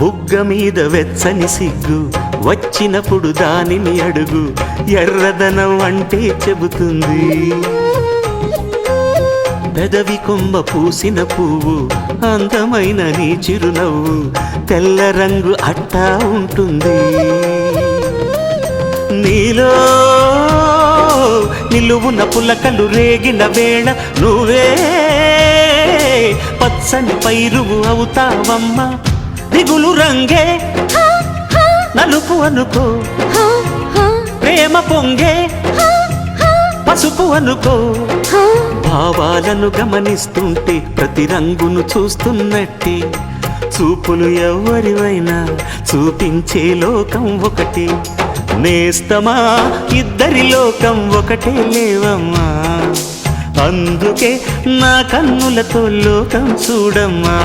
బుగ్గ మీద వెచ్చని సిగ్గు వచ్చినప్పుడు దానిని అడుగు, ఎర్రదనం అంటే చెబుతుంది. పెదవి కొమ్మ పూసిన పువ్వు అందమైన నీ చిరునవ్వు, తెల్ల రంగు అట్టా ఉంటుంది. నీలో నిలువున పులకలు రేగిన వేళ నువ్వే పచ్చని పైరువు అవుతావమ్మా. దిగులు రంగే నలుపు అనుకో, ప్రేమ పొంగే పసుపు అనుకో. భావాలను గమనిస్తుంటే ప్రతి రంగును చూస్తున్నట్టే, చూపులు ఎవరివైనా చూపించే లోకం ఒకటి. నేస్తమా ఇద్దరి లోకం ఒకటే లేవమ్మా, అందుకే నా కన్నులతో లోకం చూడమ్మా.